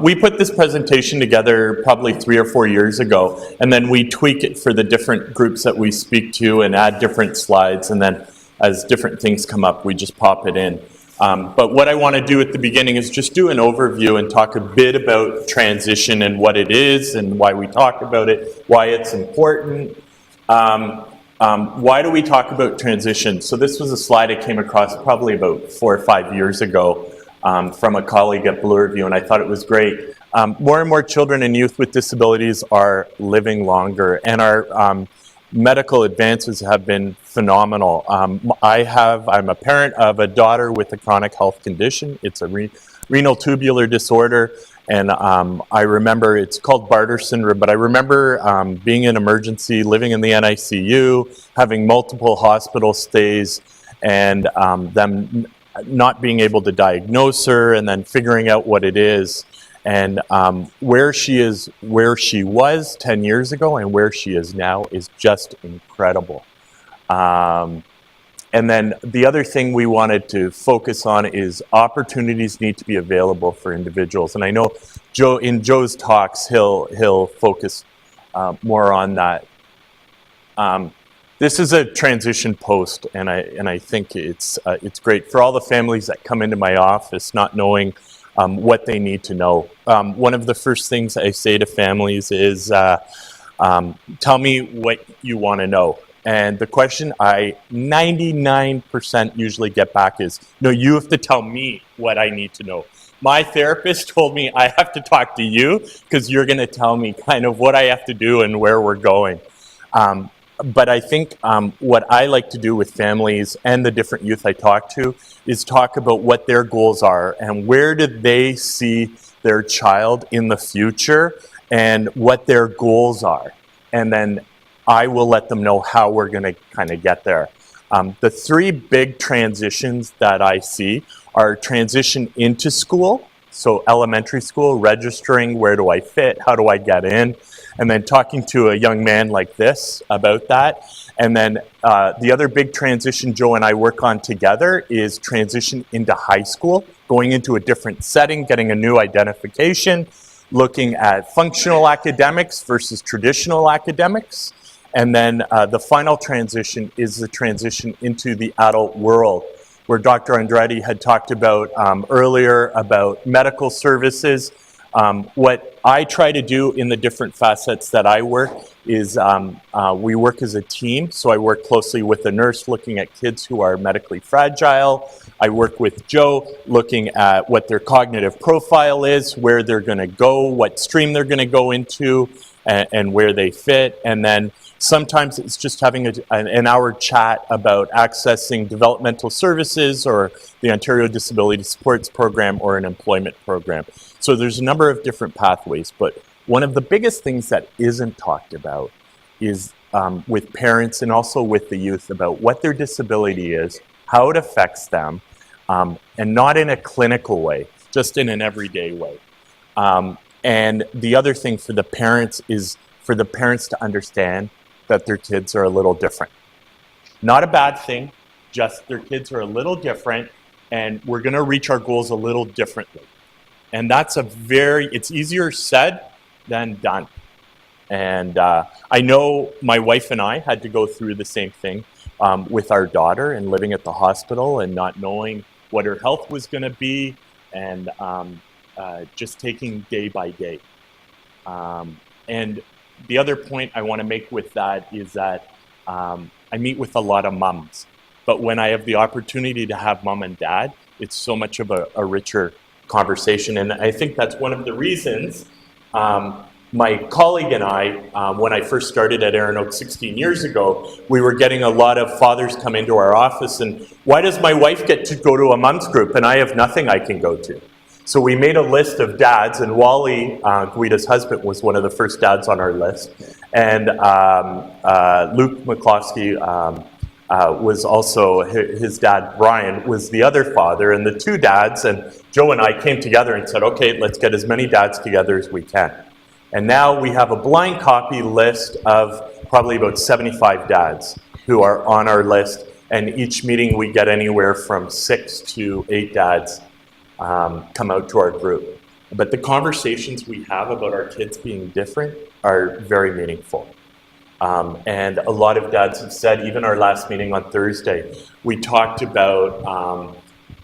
we put this presentation together probably 3 or 4 years ago, and then we tweak it for the different groups that we speak to and add different slides, and then as different things come up, we just pop it in. But what I want to do at the beginning is just do an overview and talk a bit about transition and what it is and why we talk about it, why it's important. Why do we talk about transition? So this was a slide I came across probably about 4 or 5 years ago from a colleague at Blue Review, and I thought it was great. More and more children and youth with disabilities are living longer, and our medical advances have been phenomenal. I'm a parent of a daughter with a chronic health condition. It's a renal tubular disorder, and I remember, it's called Bartter syndrome, but I remember being in emergency, living in the NICU, having multiple hospital stays, and them not being able to diagnose her, and then figuring out what it is. And where she was 10 years ago and where she is now is just incredible. And then the other thing we wanted to focus on is opportunities need to be available for individuals. And I know in Joe's talks, he'll focus more on that. This is a transition post, and I think it's great for all the families that come into my office not knowing what they need to know. One of the first things I say to families is, tell me what you want to know. And the question I 99% usually get back is, no, you have to tell me what I need to know. My therapist told me I have to talk to you because you're going to tell me kind of what I have to do and where we're going. But I think what I like to do with families and the different youth I talk to is talk about what their goals are and where do they see their child in the future and what their goals are. And then I will let them know how we're going to kind of get there. The 3 big transitions that I see are transition into school, so elementary school, registering, where do I fit, how do I get in, and then talking to a young man like this about that. And then the other big transition Joe and I work on together is transition into high school, going into a different setting, getting a new identification, looking at functional academics versus traditional academics. And then the final transition is the transition into the adult world, where Dr. Andretti had talked about earlier about medical services. What I try to do in the different facets that I work is we work as a team. So I work closely with a nurse looking at kids who are medically fragile. I work with Joe looking at what their cognitive profile is, where they're going to go, what stream they're going to go into, and where they fit. And then sometimes it's just having an hour chat about accessing developmental services or the Ontario Disability Supports Program or an employment program. So there's a number of different pathways, but one of the biggest things that isn't talked about is with parents and also with the youth about what their disability is, how it affects them, and not in a clinical way, just in an everyday way. And the other thing for the parents is for the parents to understand that their kids are a little different. Not a bad thing, just their kids are a little different, and we're going to reach our goals a little differently. And that's it's easier said than done. And I know my wife and I had to go through the same thing with our daughter and living at the hospital and not knowing what her health was going to be, and just taking day by day. And the other point I want to make with that is that I meet with a lot of moms, but when I have the opportunity to have mom and dad, it's so much of a richer conversation. And I think that's one of the reasons my colleague and I, when I first started at Erinoak 16 years ago, we were getting a lot of fathers come into our office and, why does my wife get to go to a mom's group and I have nothing I can go to? So we made a list of dads, and Wally, Guida's husband, was one of the first dads on our list. And Luke McCloskey was also, his dad, Brian, was the other father, and the 2 dads, and Joe and I came together and said, okay, let's get as many dads together as we can. And now we have a blind copy list of probably about 75 dads who are on our list, and each meeting we get anywhere from 6 to 8 dads come out to our group. But the conversations we have about our kids being different are very meaningful. And a lot of dads have said, even our last meeting on Thursday, we talked about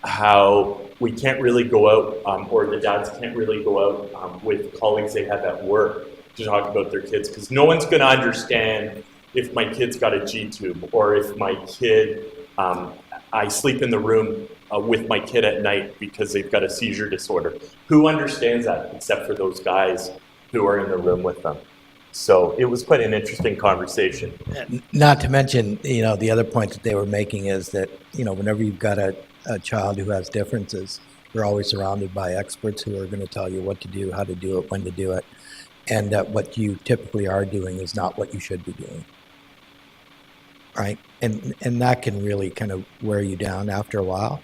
how we can't really go out, or the dads can't really go out with colleagues they have at work to talk about their kids, because no one's going to understand if my kid's got a G-tube, or if my kid, I sleep in the room with my kid at night because they've got a seizure disorder. Who understands that except for those guys who are in the room with them? So it was quite an interesting conversation. Not to mention, the other point that they were making is that, whenever you've got a child who has differences, you're always surrounded by experts who are going to tell you what to do, how to do it, when to do it, and that what you typically are doing is not what you should be doing. Right? And that can really kind of wear you down after a while.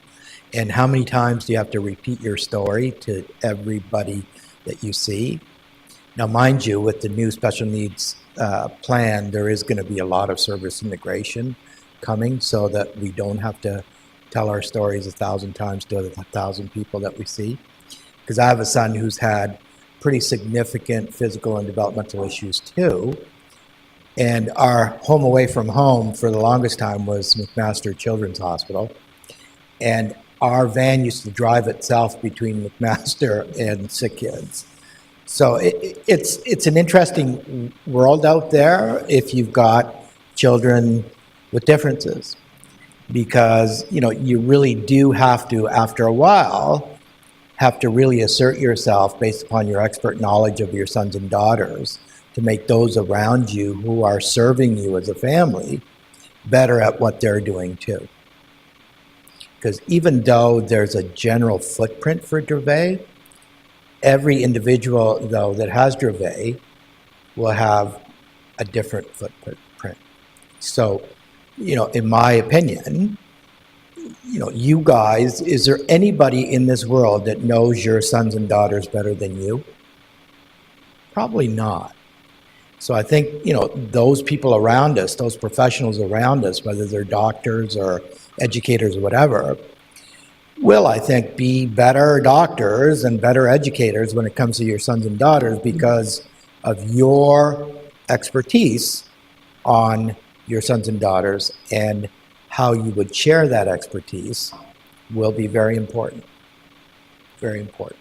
And how many times do you have to repeat your story to everybody that you see? Now, mind you, with the new special needs plan, there is going to be a lot of service integration coming so that we don't have to tell our stories 1,000 times to 1,000 people that we see. Because I have a son who's had pretty significant physical and developmental issues too. And our home away from home for the longest time was McMaster Children's Hospital. And our van used to drive itself between McMaster and Sick Kids. So it's an interesting world out there if you've got children with differences, because you really do have to, after a while, have to really assert yourself based upon your expert knowledge of your sons and daughters to make those around you who are serving you as a family better at what they're doing too. Because even though there's a general footprint for dravet, every individual, though, that has dravet will have a different footprint. So, in my opinion, you guys, is there anybody in this world that knows your sons and daughters better than you? Probably not. So I think, those people around us, those professionals around us, whether they're doctors or educators or whatever, will, I think, be better doctors and better educators when it comes to your sons and daughters because of your expertise on your sons and daughters, and how you would share that expertise will be very important. Very important.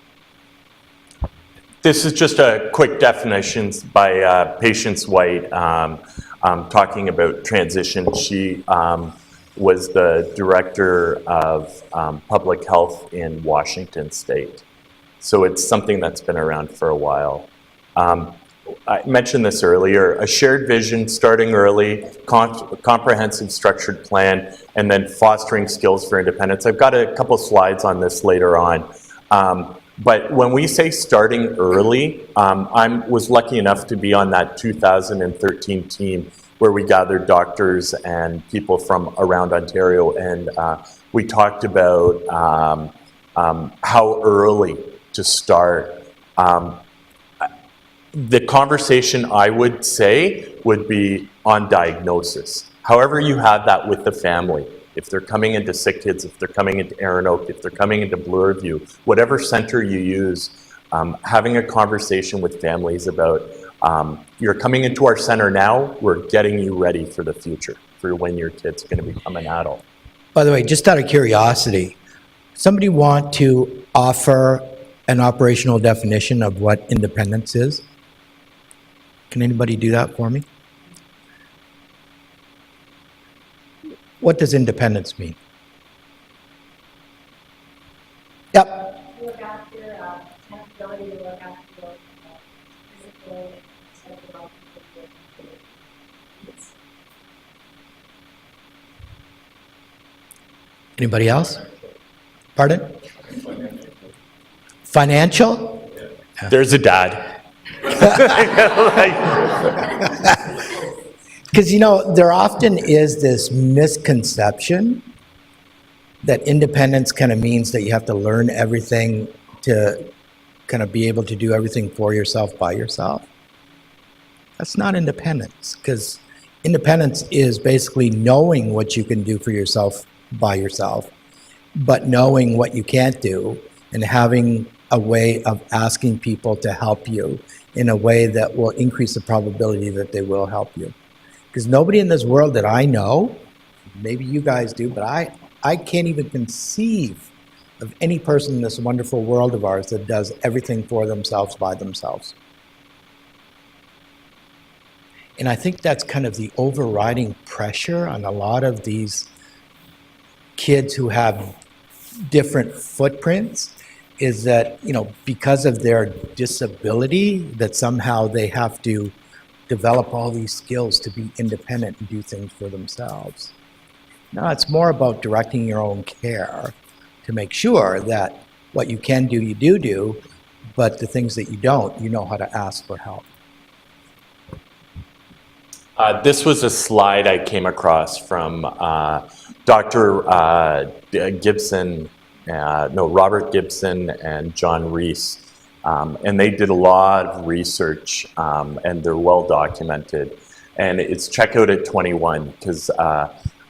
This is just a quick definition by Patience White talking about transition. She was the director of public health in Washington State. So it's something that's been around for a while. I mentioned this earlier, a shared vision, starting early, comprehensive structured plan, and then fostering skills for independence. I've got a couple slides on this later on. But when we say starting early, I was lucky enough to be on that 2013 team where we gathered doctors and people from around Ontario, and we talked about how early to start. The conversation, I would say, would be on diagnosis. However you have that with the family, if they're coming into Sick Kids, if they're coming into Erinoak, if they're coming into Bloorview, whatever center you use, having a conversation with families about, you're coming into our center now, we're getting you ready for the future, for when your kid's going to become an adult. By the way, just out of curiosity, somebody want to offer an operational definition of what independence is? Can anybody do that for me? What does independence mean? Yep. Look after ability to look after physical, psychological needs. Anybody else? Pardon? Financial? There's a dad. Because, there often is this misconception that independence kind of means that you have to learn everything to kind of be able to do everything for yourself by yourself. That's not independence, because independence is basically knowing what you can do for yourself by yourself, but knowing what you can't do and having a way of asking people to help you in a way that will increase the probability that they will help you. Because nobody in this world that I know, maybe you guys do, but I can't even conceive of any person in this wonderful world of ours that does everything for themselves by themselves. And I think that's kind of the overriding pressure on a lot of these kids who have different footprints, is that, you know, because of their disability, that somehow they have to develop all these skills to be independent and do things for themselves. No, it's more about directing your own care to make sure that what you can do, you do, but the things that you don't, you know how to ask for help. This was a slide I came across from Dr. Robert Gibson and John Reese. And they did a lot of research, and they're well documented. And it's check out at 21, because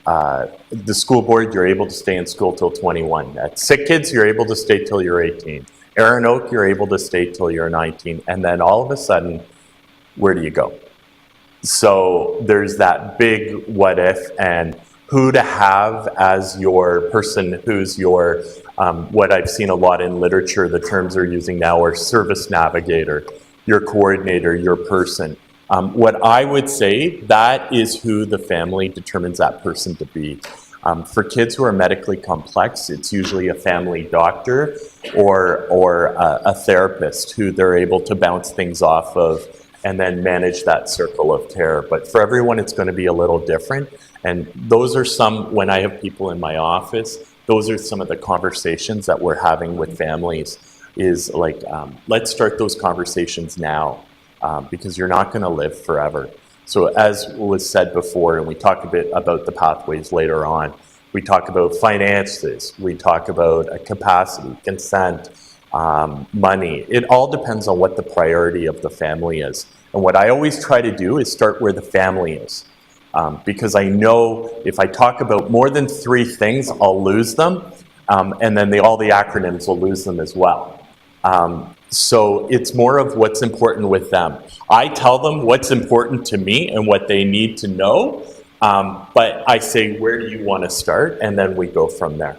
the school board, you're able to stay in school till 21. At Sick Kids, you're able to stay till you're 18. Erinoak, you're able to stay till you're 19. And then all of a sudden, where do you go? So there's that big what if, and who to have as your person who's your, what I've seen a lot in literature, the terms they're using now are service navigator, your coordinator, your person. What I would say, that is who the family determines that person to be. For kids who are medically complex, it's usually a family doctor or a therapist who they're able to bounce things off of and then manage that circle of care. But for everyone, it's going to be a little different. And those are some, when I have people in my office, those are some of the conversations that we're having with families, is like, let's start those conversations now, because you're not going to live forever. So as was said before, and we talk a bit about the pathways later on, we talk about finances, we talk about capacity, consent, money. It all depends on what the priority of the family is. And what I always try to do is start where the family is. Because I know if I talk about more than 3 things, I'll lose them. And then all the acronyms will lose them as well. So it's more of what's important with them. I tell them what's important to me and what they need to know. But I say, where do you want to start? And then we go from there.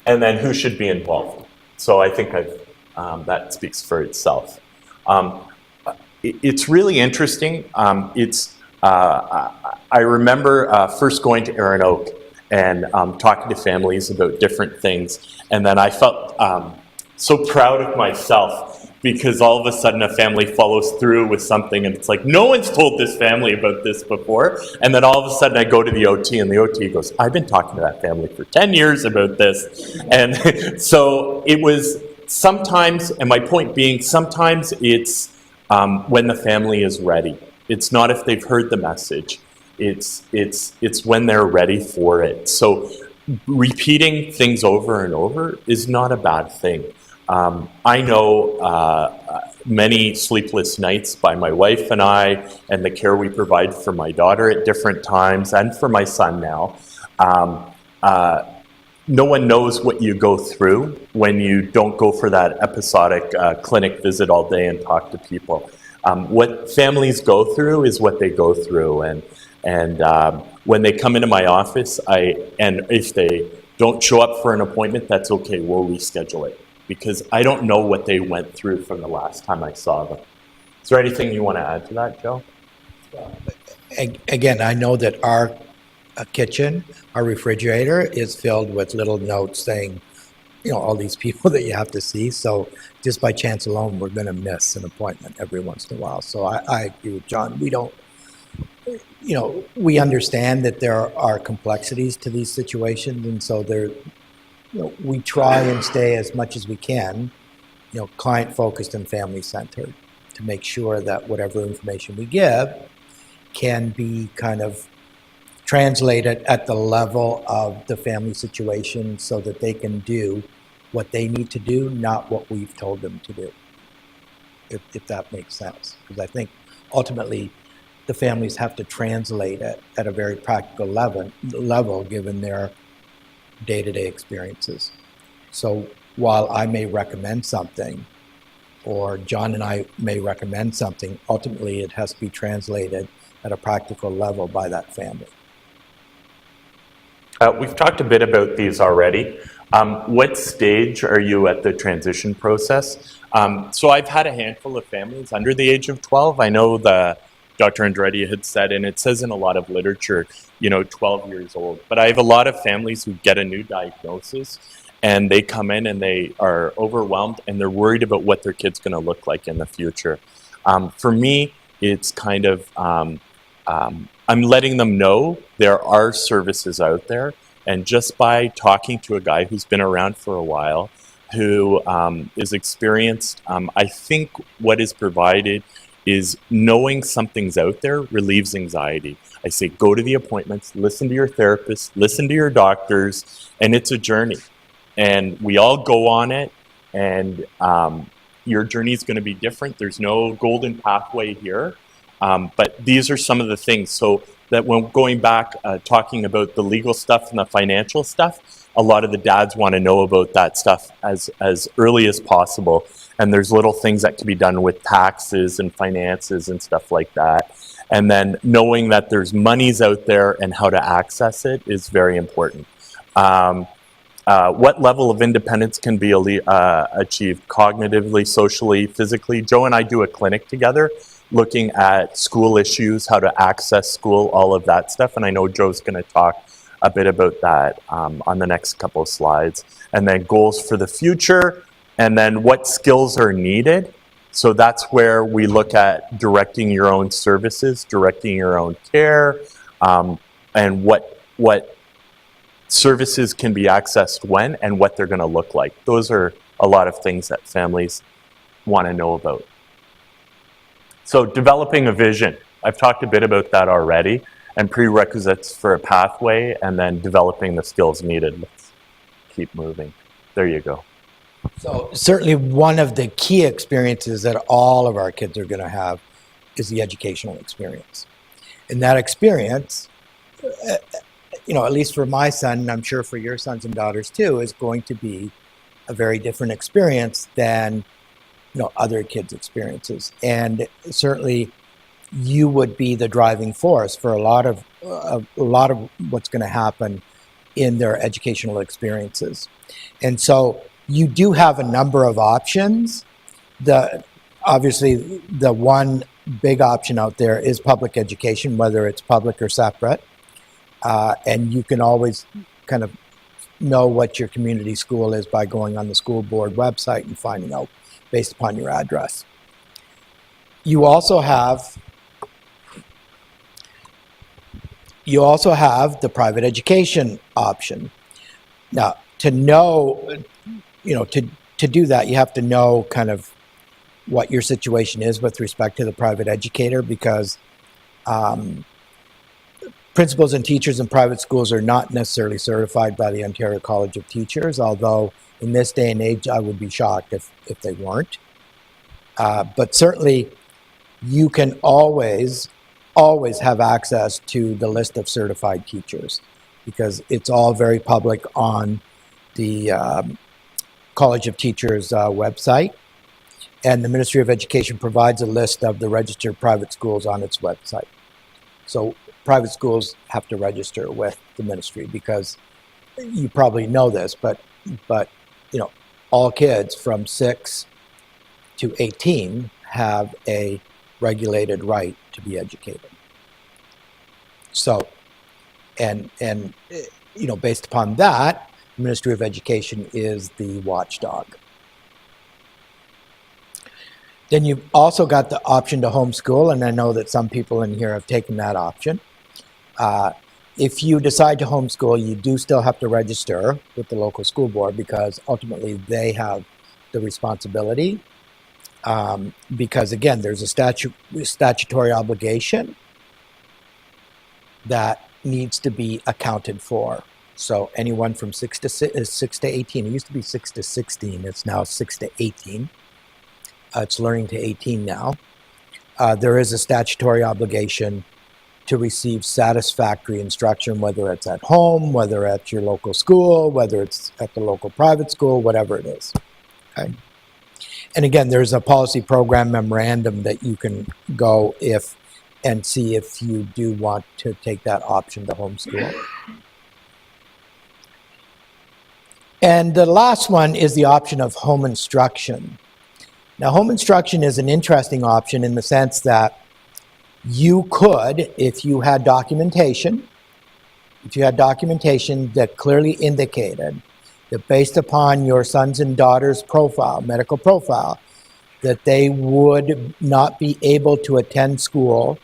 And then who should be involved? So I think that speaks for itself. It's really interesting. I remember first going to Erinoak and talking to families about different things. And then I felt so proud of myself, because all of a sudden a family follows through with something and it's like, no one's told this family about this before. And then all of a sudden I go to the OT and the OT goes, I've been talking to that family for 10 years about this. And so it was sometimes, and my point being, sometimes it's when the family is ready. It's not if they've heard the message. It's when they're ready for it. So repeating things over and over is not a bad thing. I know many sleepless nights by my wife and I, and the care we provide for my daughter at different times, and for my son now. No one knows what you go through when you don't go for that episodic clinic visit all day and talk to people. What families go through is what they go through, and when they come into my office, and if they don't show up for an appointment, that's okay, we'll reschedule it, because I don't know what they went through from the last time I saw them. Is there anything you want to add to that, Joe? Again, I know that our kitchen, our refrigerator is filled with little notes saying, you know, all these people that you have to see. So just by chance alone, we're going to miss an appointment every once in a while. So I agree with John. We don't, you know, we understand that there are complexities to these situations. And so there, you know, we try and stay as much as we can, you know, client-focused and family-centered, to make sure that whatever information we give can be kind of translated at the level of the family situation, so that they can do what they need to do, not what we've told them to do, if that makes sense. Because I think ultimately the families have to translate it at a very practical level given their day-to-day experiences. So while I may recommend something, or John and I may recommend something, ultimately it has to be translated at a practical level by that family. We've talked a bit about these already. What stage are you at the transition process? So I've had a handful of families under the age of 12. I know Dr. Andretti had said, and it says in a lot of literature, 12 years old. But I have a lot of families who get a new diagnosis and they come in and they are overwhelmed and they're worried about what their kid's going to look like in the future. For me, it's kind of, I'm letting them know there are services out there. And just by talking to a guy who's been around for a while, who is experienced, I think what is provided is knowing something's out there relieves anxiety. I say, go to the appointments, listen to your therapist, listen to your doctors, and it's a journey. And we all go on it, and your journey is going to be different. There's no golden pathway here, but these are some of the things. So that when going back, talking about the legal stuff and the financial stuff, a lot of the dads want to know about that stuff as early as possible. And there's little things that can be done with taxes and finances and stuff like that. And then knowing that there's monies out there and how to access it is very important. What level of independence can be achieved cognitively, socially, physically? Joe and I do a clinic together looking at school issues, how to access school, all of that stuff. And I know Joe's going to talk a bit about that on the next couple of slides. And then goals for the future, and then what skills are needed. So that's where we look at directing your own services, directing your own care, and what services can be accessed when and what they're going to look like. Those are a lot of things that families want to know about. So developing a vision. I've talked a bit about that already, and prerequisites for a pathway, and then developing the skills needed. Let's keep moving. There you go. So certainly one of the key experiences that all of our kids are going to have is the educational experience. And that experience, at least for my son, and I'm sure for your sons and daughters too, is going to be a very different experience than other kids' experiences. And certainly you would be the driving force for a lot of what's going to happen in their educational experiences. And so you do have a number of options. Obviously, the one big option out there is public education, whether it's public or separate. And you can always kind of know what your community school is by going on the school board website and finding out based upon your address. You also have the private education option. Now, to know, to do that, you have to know kind of what your situation is with respect to the private educator, because principals and teachers in private schools are not necessarily certified by the Ontario College of Teachers, although in this day and age, I would be shocked if they weren't. But certainly, you can always have access to the list of certified teachers, because it's all very public on the College of Teachers website. And the Ministry of Education provides a list of the registered private schools on its website. So private schools have to register with the ministry, because you probably know this, but all kids from 6 to 18 have a regulated right to be educated. So, and based upon that, the Ministry of Education is the watchdog. Then you've also got the option to homeschool, and I know that some people in here have taken that option. If you decide to homeschool, you do still have to register with the local school board, because ultimately they have the responsibility. Because again, there's a statutory obligation that needs to be accounted for. So anyone from 6 to 18, it used to be 6 to 16, it's now 6 to 18. It's learning to 18 now. There is a statutory obligation to receive satisfactory instruction, whether it's at home, whether at your local school, whether it's at the local private school, whatever it is. Okay. And again, there's a policy program memorandum that you can go and see if you do want to take that option to homeschool. And the last one is the option of home instruction. Now, home instruction is an interesting option in the sense that you could, if you had documentation that clearly indicated that based upon your sons and daughters' profile, medical profile, that they would not be able to attend school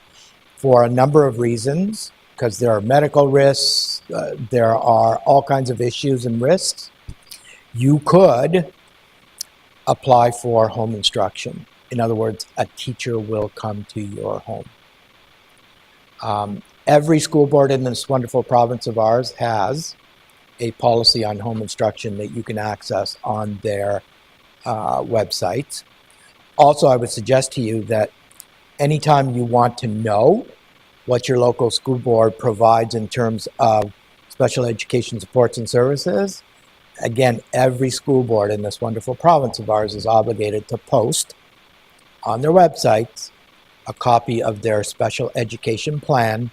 for a number of reasons, because there are medical risks, there are all kinds of issues and risks, you could apply for home instruction. In other words, a teacher will come to your home. Every school board in this wonderful province of ours has a policy on home instruction that you can access on their websites. Also, I would suggest to you that anytime you want to know what your local school board provides in terms of special education supports and services, again, every school board in this wonderful province of ours is obligated to post on their websites a copy of their special education plan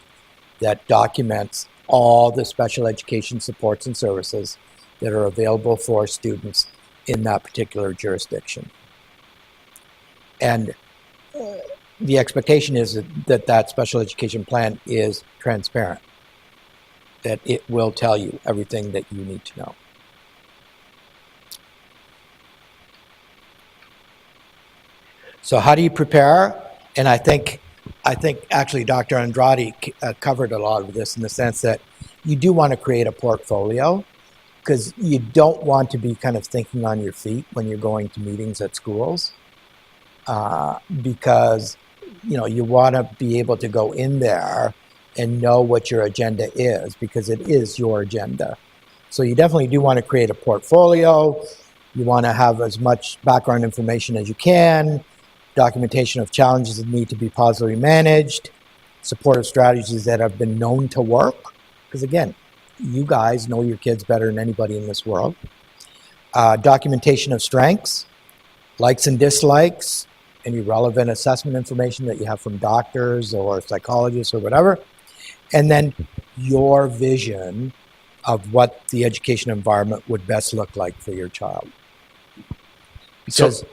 that documents all the special education supports and services that are available for students in that particular jurisdiction. And the expectation is that that special education plan is transparent, that it will tell you everything that you need to know. So how do you prepare? And I think actually Dr. Andrade covered a lot of this in the sense that you do want to create a portfolio, because you don't want to be kind of thinking on your feet when you're going to meetings at schools, because you want to be able to go in there and know what your agenda is, because it is your agenda. So you definitely do want to create a portfolio. You want to have as much background information as you can, documentation of challenges that need to be positively managed, supportive strategies that have been known to work, because again, you guys know your kids better than anybody in this world. Documentation of strengths, likes and dislikes, any relevant assessment information that you have from doctors or psychologists or whatever, and then your vision of what the education environment would best look like for your child. Because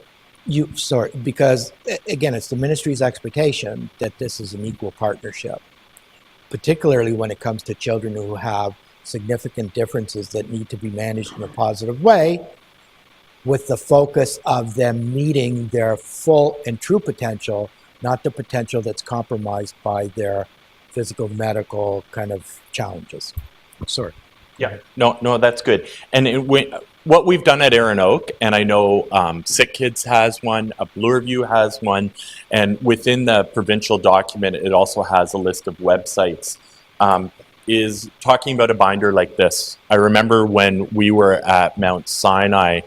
because again, it's the ministry's expectation that this is an equal partnership, particularly when it comes to children who have significant differences that need to be managed in a positive way, with the focus of them meeting their full and true potential, not the potential that's compromised by their physical, medical kind of challenges. Sorry. Yeah, no, that's good. And what we've done at Erinoak, and I know Sick Kids has one, Bloorview has one, and within the provincial document, it also has a list of websites, is talking about a binder like this. I remember when we were at Mount Sinai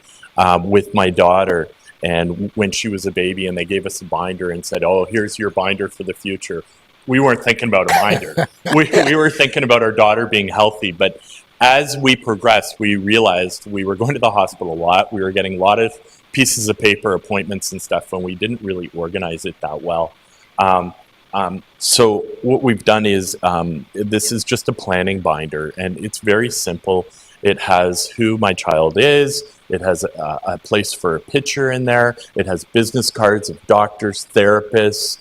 with my daughter, and when she was a baby, and they gave us a binder and said, "Oh, here's your binder for the future." We weren't thinking about a binder. we were thinking about our daughter being healthy, but as we progressed, we realized we were going to the hospital a lot. We were getting a lot of pieces of paper, appointments and stuff, and we didn't really organize it that well. So what we've done is, this is just a planning binder, and it's very simple. It has who my child is. It has a place for a picture in there. It has business cards of doctors, therapists.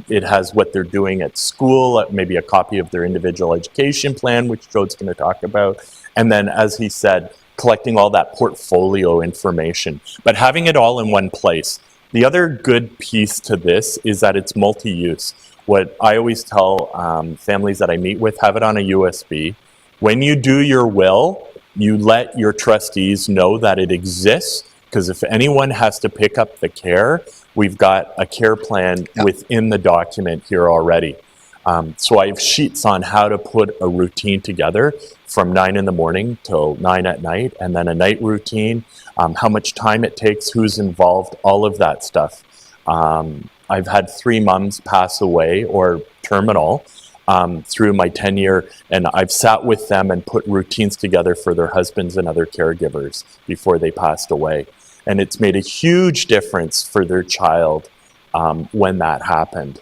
It has what they're doing at school, maybe a copy of their individual education plan, which Joe's going to talk about. And then, as he said, collecting all that portfolio information, but having it all in one place. The other good piece to this is that it's multi-use. What I always tell families that I meet with, have it on a USB. When you do your will, you let your trustees know that it exists, because if anyone has to pick up the care, we've got a care plan within the document here already. So I have sheets on how to put a routine together from 9 in the morning till 9 at night, and then a night routine, how much time it takes, who's involved, all of that stuff. I've had 3 moms pass away or terminal through my tenure, and I've sat with them and put routines together for their husbands and other caregivers before they passed away. And it's made a huge difference for their child when that happened,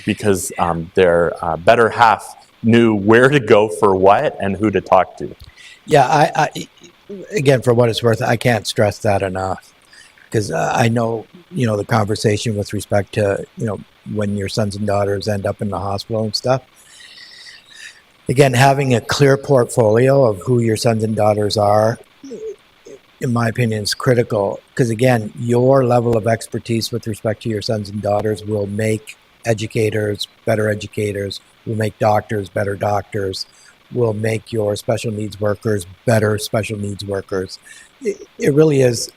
because their better half knew where to go for what and who to talk to. Yeah, I again, for what it's worth, I can't stress that enough, because I know, the conversation with respect to, when your sons and daughters end up in the hospital and stuff. Again, having a clear portfolio of who your sons and daughters are, in my opinion, is critical, because again, your level of expertise with respect to your sons and daughters will make educators better educators, will make doctors better doctors, will make your special needs workers better special needs workers. It really is,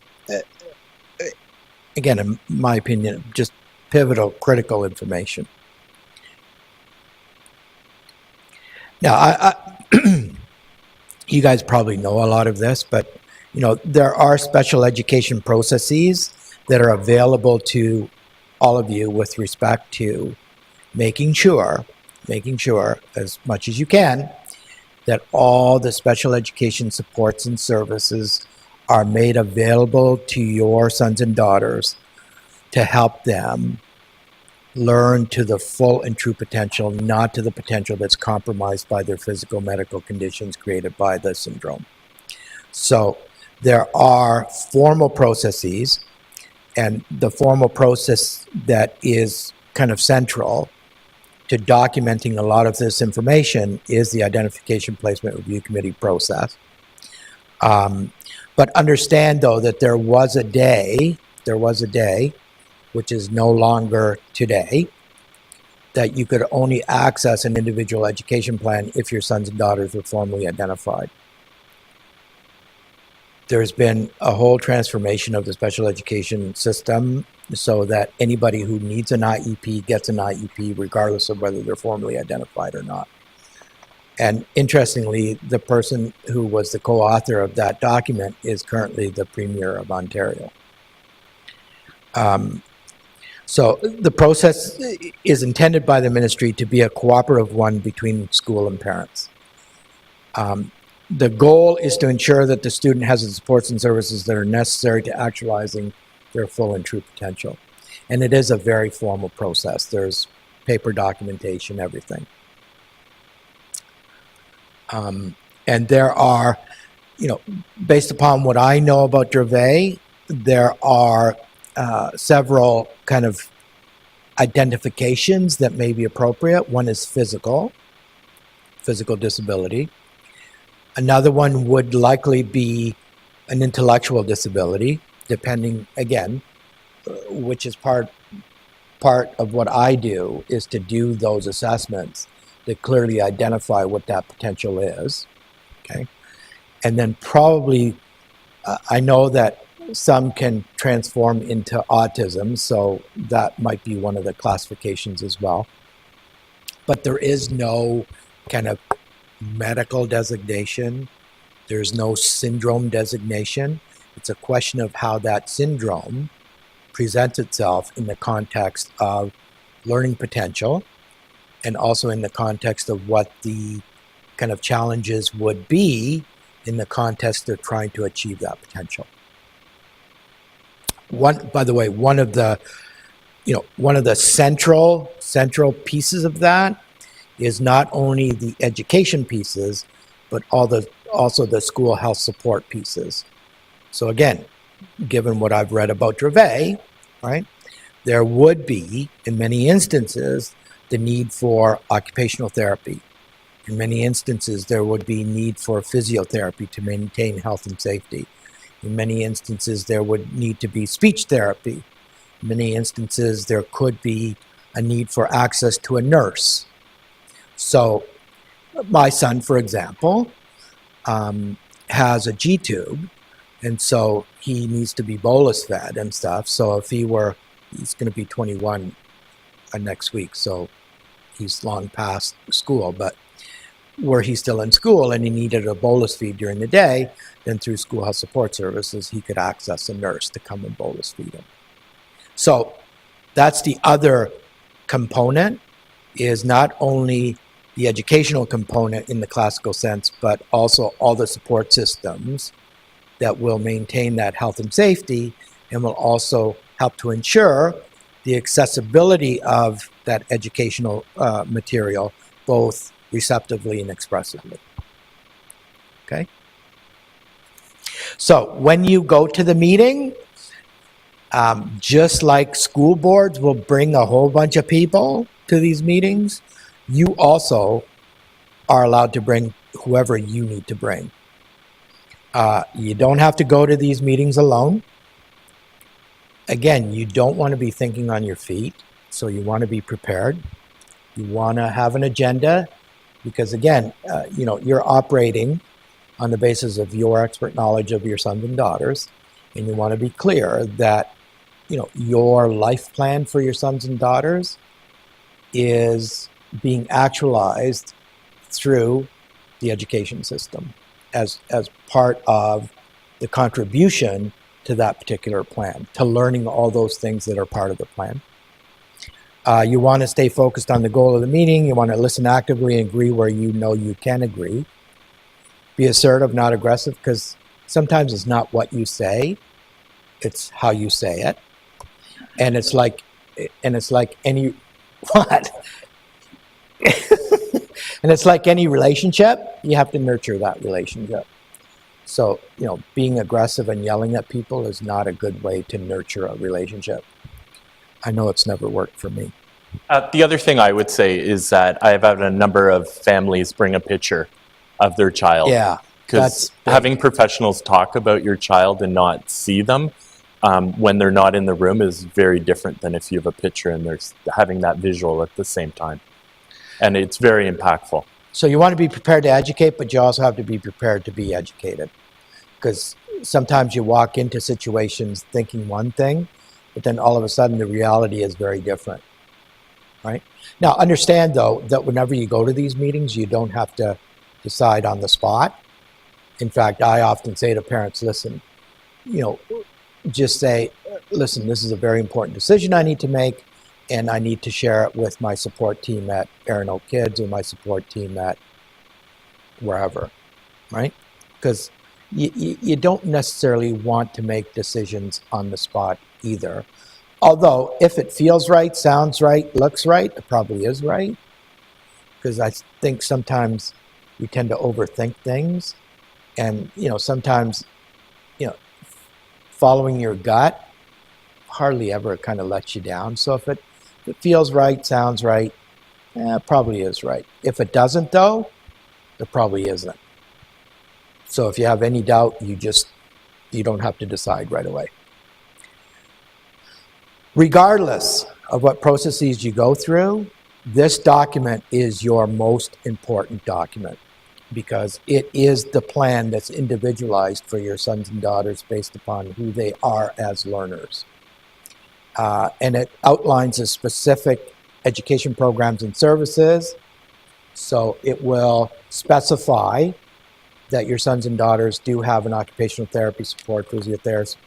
again, in my opinion, just pivotal, critical information. Now, you guys probably know a lot of this, but there are special education processes that are available to all of you with respect to making sure as much as you can that all the special education supports and services are made available to your sons and daughters to help them learn to the full and true potential, not to the potential that's compromised by their physical medical conditions created by the syndrome. So there are formal processes, and the formal process that is kind of central to documenting a lot of this information is the Identification Placement Review Committee process. But understand, though, that there was a day, which is no longer today, that you could only access an individual education plan if your sons and daughters were formally identified. There's been a whole transformation of the special education system so that anybody who needs an IEP gets an IEP regardless of whether they're formally identified or not. And interestingly, the person who was the co-author of that document is currently the Premier of Ontario. So the process is intended by the ministry to be a cooperative one between school and parents. The goal is to ensure that the student has the supports and services that are necessary to actualizing their full and true potential. And it is a very formal process. There's paper documentation, everything. And there are, based upon what I know about Dravet, there are several kind of identifications that may be appropriate. One is physical disability. Another one would likely be an intellectual disability, depending, again, which is part of what I do, is to do those assessments that clearly identify what that potential is, okay? And then probably, I know that some can transform into autism, so that might be one of the classifications as well. But there is no kind of medical designation. There's no syndrome designation. It's a question of how that syndrome presents itself in the context of learning potential, and also in the context of what the kind of challenges would be in the context of trying to achieve that potential. By the way, one of the central pieces of that is not only the education pieces, but also the school health support pieces. So again, given what I've read about Dravet, right, there would be, in many instances, the need for occupational therapy. In many instances, there would be need for physiotherapy to maintain health and safety. In many instances, there would need to be speech therapy. In many instances, there could be a need for access to a nurse. So my son, for example, has a G-tube, and so he needs to be bolus fed and stuff. So if he's going to be 21 next week, so he's long past school, but were he still in school and he needed a bolus feed during the day, then through school health support services, he could access a nurse to come and bolus feed him. So that's the other component, is not only the educational component in the classical sense, but also all the support systems that will maintain that health and safety and will also help to ensure the accessibility of that educational material, both receptively and expressively. Okay? So when you go to the meeting, just like school boards will bring a whole bunch of people to these meetings, you also are allowed to bring whoever you need to bring. You don't have to go to these meetings alone. Again, you don't want to be thinking on your feet, so you want to be prepared. You want to have an agenda because, again, you're operating on the basis of your expert knowledge of your sons and daughters, and you want to be clear that your life plan for your sons and daughters is being actualized through the education system as part of the contribution to that particular plan, to learning all those things that are part of the plan. You want to stay focused on the goal of the meeting. You want to listen actively and agree where you know you can agree. Be assertive, not aggressive, because sometimes it's not what you say, it's how you say it. And it's like any what? And it's like any relationship, you have to nurture that relationship. So, being aggressive and yelling at people is not a good way to nurture a relationship. I know it's never worked for me. The other thing I would say is that I've had a number of families bring a picture of their child. Yeah. Because having professionals talk about your child and not see them when they're not in the room is very different than if you have a picture and they're having that visual at the same time. And it's very impactful. So you want to be prepared to educate, but you also have to be prepared to be educated. Because sometimes you walk into situations thinking one thing, but then all of a sudden the reality is very different, right? Now, understand, though, that whenever you go to these meetings, you don't have to decide on the spot. In fact, I often say to parents, listen, just say, listen, this is a very important decision I need to make, and I need to share it with my support team at ErinoakKids or my support team at wherever, right? Because you don't necessarily want to make decisions on the spot either. Although, if it feels right, sounds right, looks right, it probably is right. Because I think sometimes we tend to overthink things. And, sometimes, following your gut hardly ever kind of lets you down. So if it feels right, sounds right, it probably is right. If it doesn't, though, it probably isn't. So if you have any doubt, you don't have to decide right away. Regardless of what processes you go through, this document is your most important document because it is the plan that's individualized for your sons and daughters based upon who they are as learners. And it outlines the specific education programs and services. So it will specify that your sons and daughters do have an occupational therapy support, physiotherapist.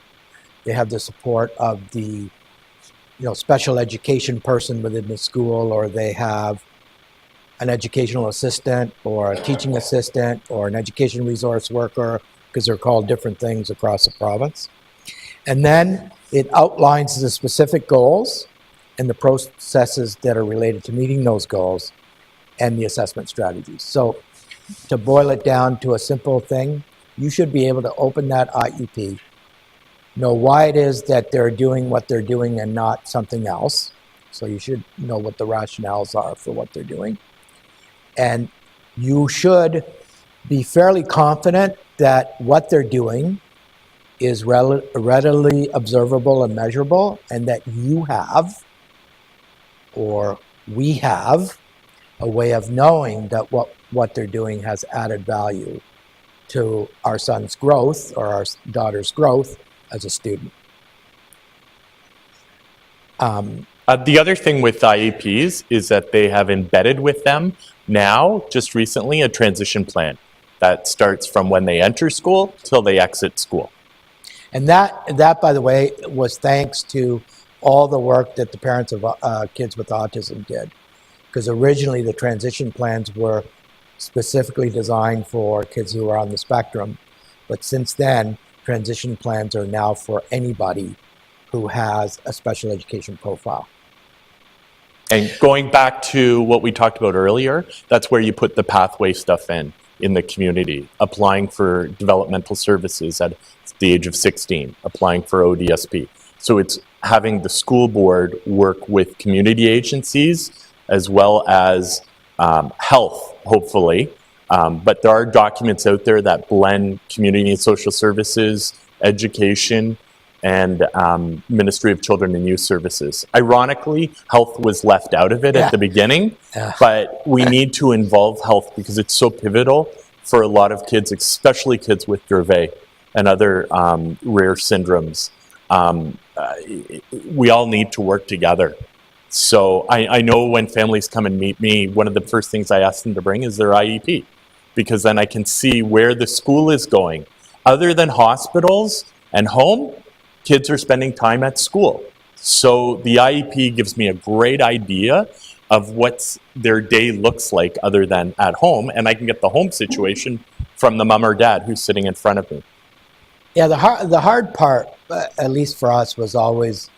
They have the support of the special education person within the school, or they have an educational assistant or a teaching assistant or an education resource worker, because they're called different things across the province. And then it outlines the specific goals and the processes that are related to meeting those goals and the assessment strategies. So to boil it down to a simple thing, you should be able to open that IEP, know why it is that they're doing what they're doing and not something else. So you should know what the rationales are for what they're doing. And you should be fairly confident that what they're doing is readily observable and measurable, and that you have, or we have, a way of knowing that what they're doing has added value to our son's growth or our daughter's growth as a student. The other thing with IEPs is that they have embedded with them now, just recently, a transition plan that starts from when they enter school till they exit school. And that, by the way, was thanks to all the work that the parents of kids with autism did. Because originally the transition plans were specifically designed for kids who are on the spectrum. But since then, transition plans are now for anybody who has a special education profile. And going back to what we talked about earlier, that's where you put the pathway stuff in the community, applying for developmental services at the age of 16, applying for ODSP. So it's having the school board work with community agencies as well as health, hopefully. But there are documents out there that blend community and social services, education, and Ministry of Children and Youth Services. Ironically, health was left out of it at the beginning, but we need to involve health because it's so pivotal for a lot of kids, especially kids with Dravet and other rare syndromes. We all need to work together. So I know when families come and meet me, one of the first things I ask them to bring is their IEP, because then I can see where the school is going. Other than hospitals and home, kids are spending time at school. So the IEP gives me a great idea of what their day looks like other than at home, and I can get the home situation from the mom or dad who's sitting in front of me. Yeah, the hard part, at least for us, was always,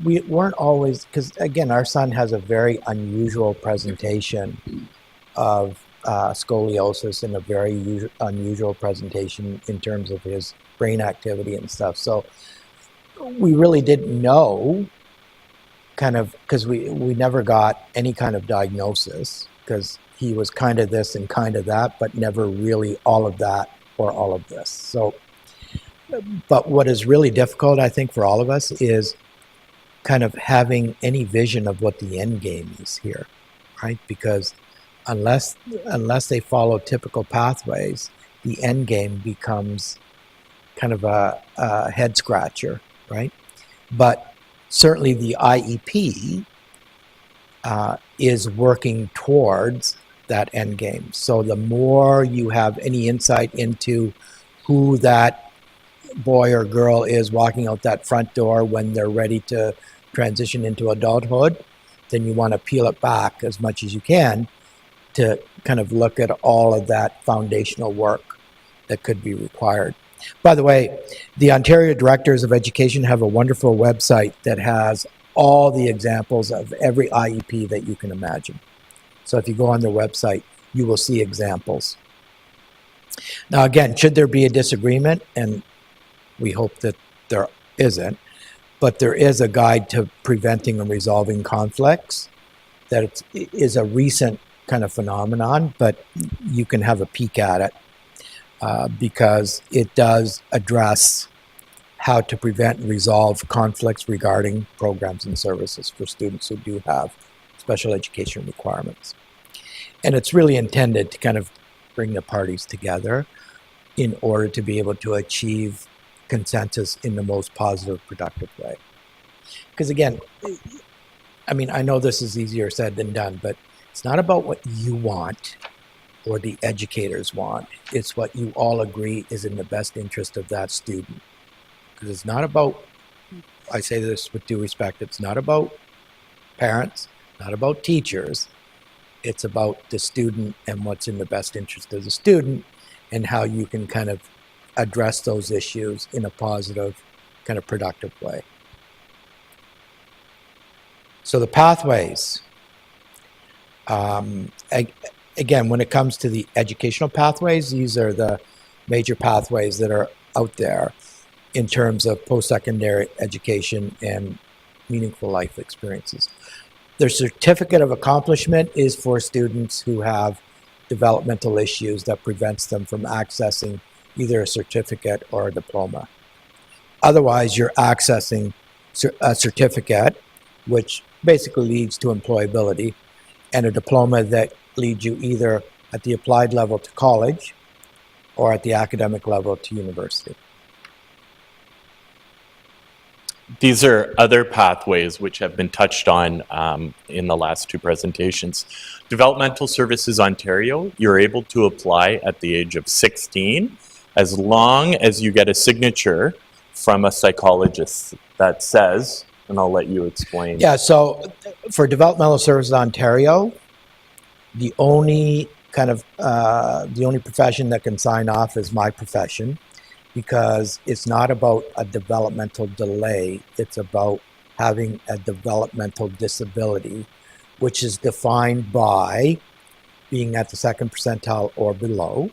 we weren't always, because again, our son has a very unusual presentation of scoliosis and a very unusual presentation in terms of his brain activity and stuff. So we really didn't know, kind of, because we never got any kind of diagnosis, because he was kind of this and kind of that, but never really all of that or all of this. So, but what is really difficult, I think, for all of us is kind of having any vision of what the end game is here, right? Because unless they follow typical pathways, the end game becomes kind of a head scratcher, right? But certainly the IEP is working towards that end game. So the more you have any insight into who that boy or girl is walking out that front door when they're ready to transition into adulthood, then you want to peel it back as much as you can to kind of look at all of that foundational work that could be required. By the way, the Ontario Directors of Education have a wonderful website that has all the examples of every IEP that you can imagine. So if you go on their website, you will see examples. Now, again, should there be a disagreement, and we hope that there isn't, but there is a guide to preventing and resolving conflicts that is a recent kind of phenomenon, but you can have a peek at it because it does address how to prevent and resolve conflicts regarding programs and services for students who do have special education requirements. And it's really intended to kind of bring the parties together in order to be able to achieve consensus in the most positive, productive way. Because again, I mean, I know this is easier said than done, but it's not about what you want or the educators want. It's what you all agree is in the best interest of that student. Because it's not about, I say this with due respect, it's not about parents, not about teachers. It's about the student and what's in the best interest of the student and how you can kind of address those issues in a positive, kind of productive way. So the pathways, again, when it comes to the educational pathways, these are the major pathways that are out there in terms of post-secondary education and meaningful life experiences. Their certificate of accomplishment is for students who have developmental issues that prevents them from accessing either a certificate or a diploma. Otherwise, you're accessing a certificate, which basically leads to employability, and a diploma that leads you either at the applied level to college or at the academic level to university. These are other pathways which have been touched on in the last two presentations. Developmental Services Ontario, you're able to apply at the age of 16 as long as you get a signature from a psychologist that says, and I'll let you explain. Yeah, so for Developmental Services Ontario, The only the only profession that can sign off is my profession, because it's not about a developmental delay. It's about having a developmental disability, which is defined by being at the second percentile or below,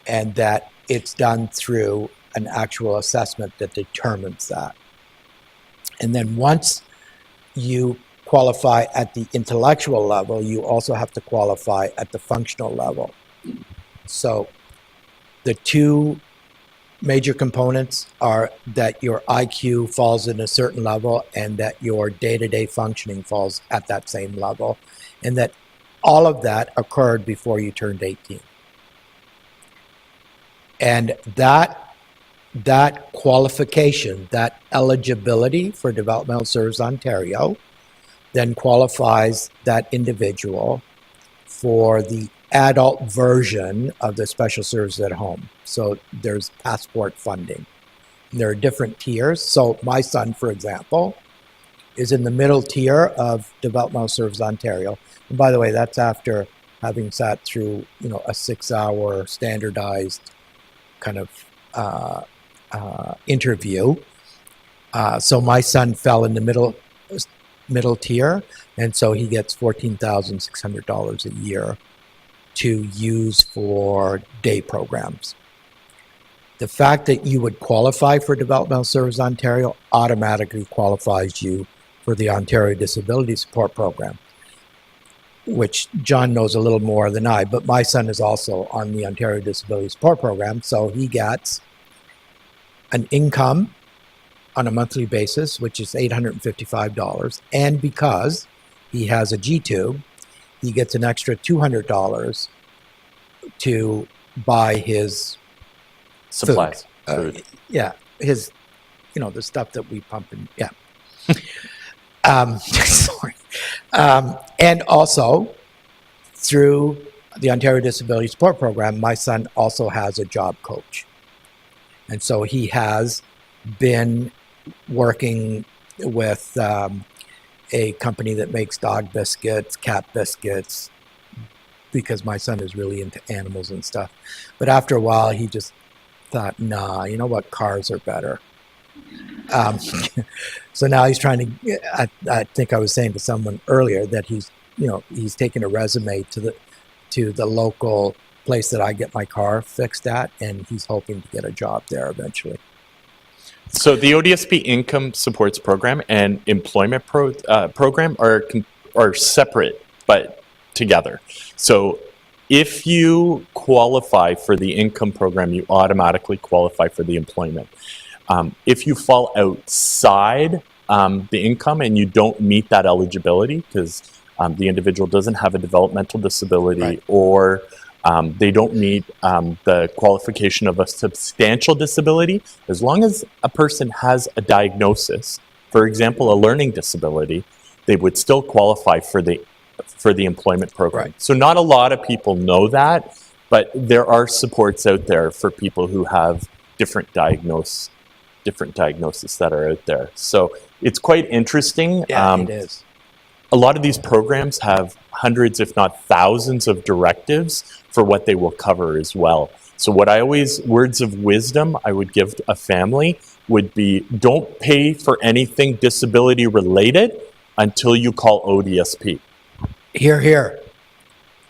and that it's done through an actual assessment that determines that. And then once you qualify at the intellectual level, you also have to qualify at the functional level. So the two major components are that your IQ falls in a certain level and that your day-to-day functioning falls at that same level, and that all of that occurred before you turned 18. And that qualification, that eligibility for Developmental Services Ontario, then qualifies that individual for the adult version of the special services at home. So there's passport funding. There are different tiers. So my son, for example, is in the middle tier of Developmental Services Ontario. And by the way, that's after having sat through, a 6-hour standardized kind of interview. So my son fell in the middle tier, and so he gets $14,600 a year to use for day programs. The fact that you would qualify for Developmental Services Ontario automatically qualifies you for the Ontario Disability Support Program, which John knows a little more than I, but my son is also on the Ontario Disability Support Program, so he gets an income on a monthly basis, which is $855, and because he has a G-tube, he gets an extra $200 to buy his supplies. Food. His, the stuff that we pump in. Yeah. Sorry. And also, through the Ontario Disability Support Program, my son also has a job coach. And so he has been working with a company that makes dog biscuits, cat biscuits, because my son is really into animals and stuff. But after a while, he just thought, nah, you know what, cars are better. So now he's trying to, I think I was saying to someone earlier that he's taking a resume to the local place that I get my car fixed at, and he's hoping to get a job there eventually. So the ODSP Income Supports Program and Employment Program are separate but together. So if you qualify for the income program, you automatically qualify for the employment. If you fall outside the income and you don't meet that eligibility because the individual doesn't have a developmental disability, right, or they don't meet the qualification of a substantial disability, as long as a person has a diagnosis, for example, a learning disability, they would still qualify for the employment program. Right. So not a lot of people know that, but there are supports out there for people who have different diagnoses that are out there. So it's quite interesting. Yeah, it is. A lot of these programs have hundreds, if not thousands, of directives for what they will cover as well. So what words of wisdom I would give a family would be, don't pay for anything disability related until you call ODSP. Hear, hear.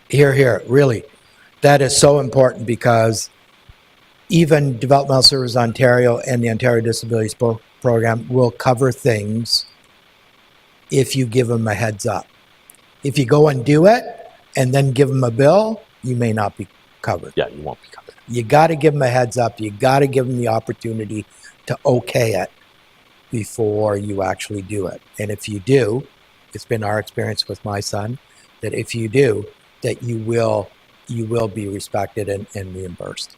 Hear, hear. Really. That is so important, because even Developmental Services Ontario and the Ontario Disability Support Program will cover things if you give them a heads up. If you go and do it and then give them a bill, you may not be covered. Yeah, you won't be covered. You got to give them a heads up. You got to give them the opportunity to okay it before you actually do it. And if you do, it's been our experience with my son, that if you do, that you will be respected and reimbursed.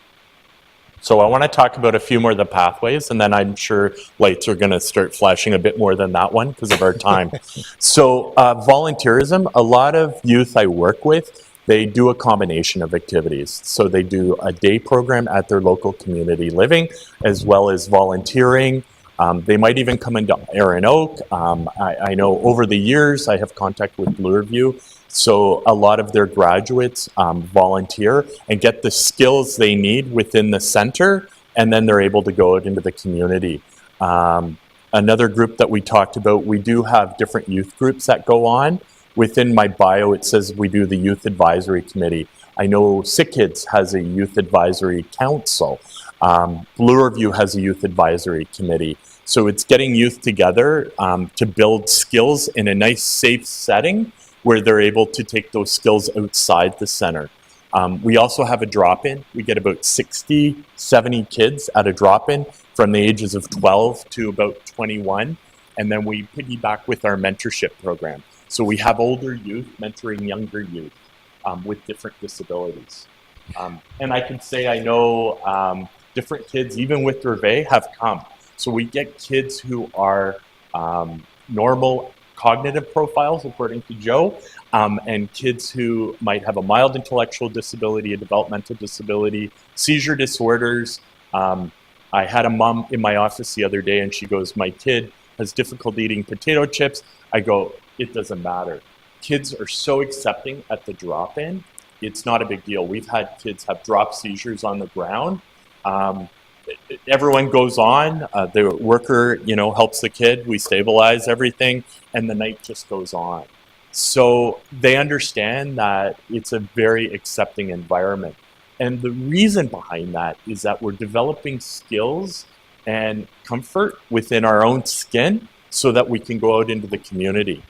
So I want to talk about a few more of the pathways, and then I'm sure lights are going to start flashing a bit more than that one because of our time. So volunteerism, a lot of youth I work with, they do a combination of activities. So they do a day program at their local community living, as well as volunteering. They might even come into Erin Oak. I know over the years I have contact with Bloorview, So a lot of their graduates volunteer and get the skills they need within the center, and then they're able to go out into the community. Another group that we talked about, we do have different youth groups that go on. Within my bio, it says we do the Youth Advisory Committee. I know Sick Kids has a Youth Advisory Council. Blue Review has a Youth Advisory Committee. So it's getting youth together to build skills in a nice, safe setting where they're able to take those skills outside the center. We also have a drop-in. We get about 60, 70 kids at a drop-in from the ages of 12 to about 21. And then we piggyback with our mentorship program. So we have older youth mentoring younger youth with different disabilities. And I can say I know different kids, even with dravet, have come. So we get kids who are normal cognitive profiles, according to Joe, and kids who might have a mild intellectual disability, a developmental disability, seizure disorders. I had a mom in my office the other day and she goes, my kid has difficulty eating potato chips. I go, it doesn't matter. Kids are so accepting at the drop-in. It's not a big deal. We've had kids have drop seizures on the ground. Everyone goes on. The worker, helps the kid. We stabilize everything, and the night just goes on. So they understand that it's a very accepting environment. And the reason behind that is that we're developing skills and comfort within our own skin so that we can go out into the community.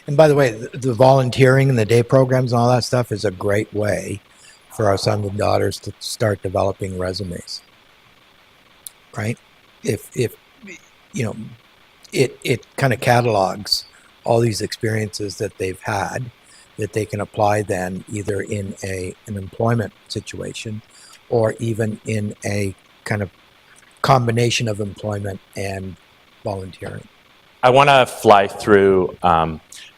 And by the way, the volunteering and the day programs and all that stuff is a great way for our sons and daughters to start developing resumes, right? If it kind of catalogs all these experiences that they've had that they can apply then either in an employment situation or even in a kind of combination of employment and volunteering. I want to fly through,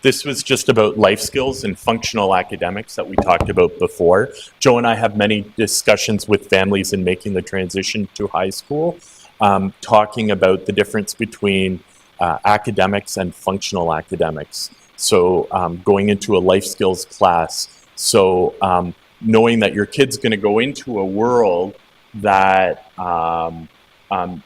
this was just about life skills and functional academics that we talked about before. Joe and I have many discussions with families in making the transition to high school, talking about the difference between academics and functional academics. So going into a life skills class. So knowing that your kid's going to go into a world that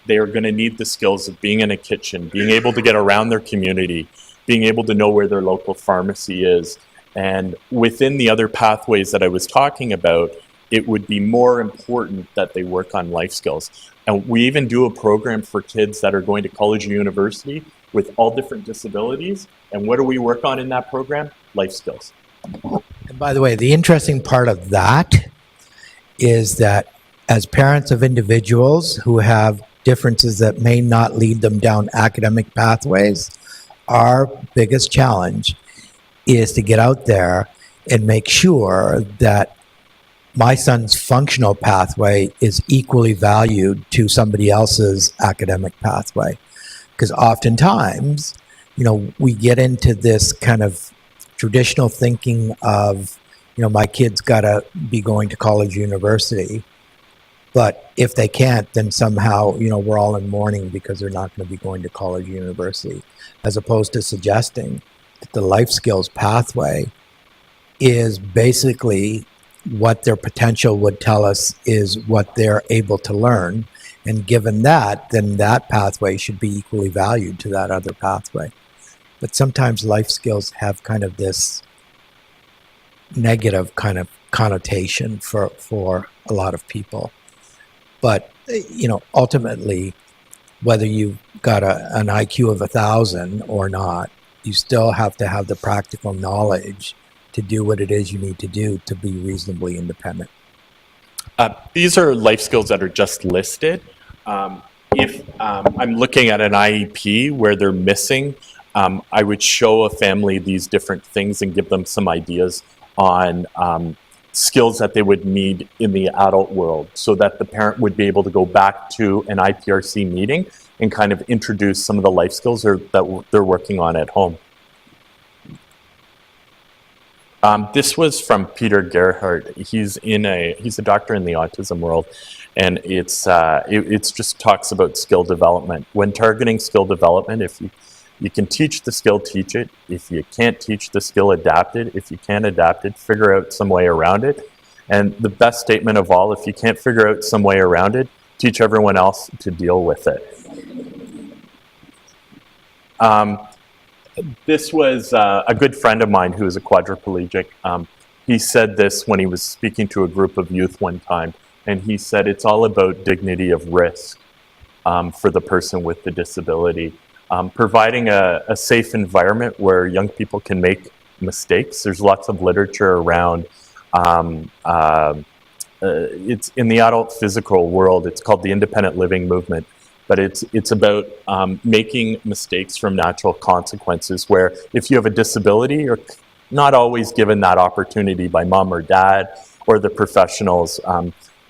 they are going to need the skills of being in a kitchen, being able to get around their community, being able to know where their local pharmacy is. And within the other pathways that I was talking about, it would be more important that they work on life skills. And we even do a program for kids that are going to college or university with all different disabilities. And what do we work on in that program? Life skills. And by the way, the interesting part of that is that as parents of individuals who have differences that may not lead them down academic pathways, our biggest challenge is to get out there and make sure that my son's functional pathway is equally valued to somebody else's academic pathway. Because oftentimes, we get into this kind of traditional thinking of, my kid's got to be going to college, university. But if they can't, then somehow, we're all in mourning because they're not going to be going to college, university, as opposed to suggesting that the life skills pathway is basically what their potential would tell us is what they're able to learn. And given that, then that pathway should be equally valued to that other pathway. But sometimes life skills have kind of this negative kind of connotation for a lot of people. But, ultimately, whether you've got an IQ of 1,000 or not, you still have to have the practical knowledge to do what it is you need to do to be reasonably independent. These are life skills that are just listed. If I'm looking at an IEP where they're missing, I would show a family these different things and give them some ideas on skills that they would need in the adult world so that the parent would be able to go back to an IPRC meeting and kind of introduce some of the life skills that they're working on at home. This was from Peter Gerhardt. He's a doctor in the autism world, and it's just talks about skill development. When targeting skill development, if You can teach the skill, teach it. If you can't teach the skill, adapt it. If you can't adapt it, figure out some way around it. And the best statement of all, if you can't figure out some way around it, teach everyone else to deal with it. This was a good friend of mine who is a quadriplegic. He said this when he was speaking to a group of youth one time, and he said it's all about dignity of risk for the person with the disability. Providing a safe environment where young people can make mistakes. There's lots of literature around, it's in the adult physical world, it's called the independent living movement. But it's about making mistakes from natural consequences, where if you have a disability, you're not always given that opportunity by mom or dad or the professionals.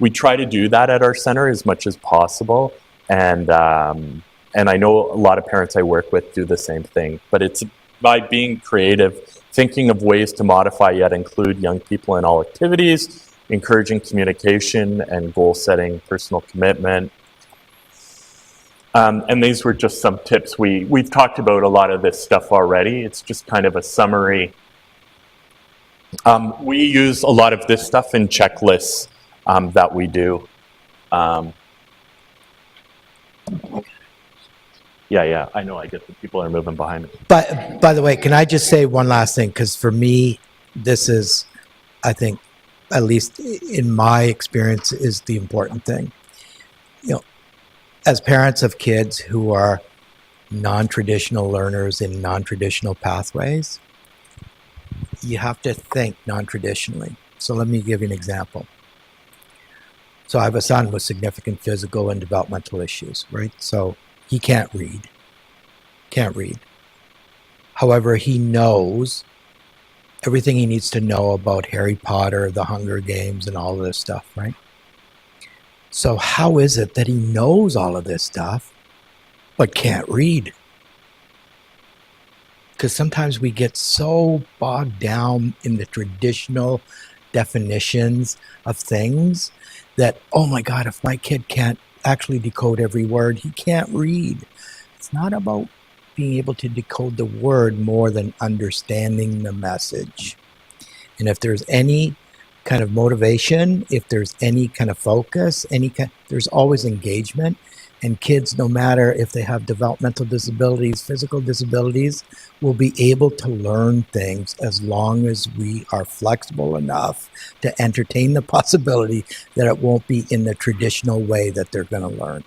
We try to do that at our center as much as possible, and I know a lot of parents I work with do the same thing. But it's by being creative, thinking of ways to modify yet include young people in all activities, encouraging communication and goal setting, personal commitment. And these were just some tips. We've talked about a lot of this stuff already. It's just kind of a summary. We use a lot of this stuff in checklists that we do. Yeah, I know, I get that people are moving behind me. But by the way, can I just say one last thing? Because for me, this is, I think, at least in my experience, is the important thing. As parents of kids who are non-traditional learners in non-traditional pathways, you have to think non-traditionally. So let me give you an example. So I have a son with significant physical and developmental issues, right? So he can't read. However, he knows everything he needs to know about Harry Potter, the Hunger Games, and all of this stuff, right? So how is it that he knows all of this stuff, but can't read? Because sometimes we get so bogged down in the traditional definitions of things that, oh my God, if my kid can't actually decode every word, he can't read. It's not about being able to decode the word more than understanding the message. And if there's any kind of motivation, if there's any kind of focus, there's always engagement. And kids, no matter if they have developmental disabilities, physical disabilities, will be able to learn things as long as we are flexible enough to entertain the possibility that it won't be in the traditional way that they're going to learn.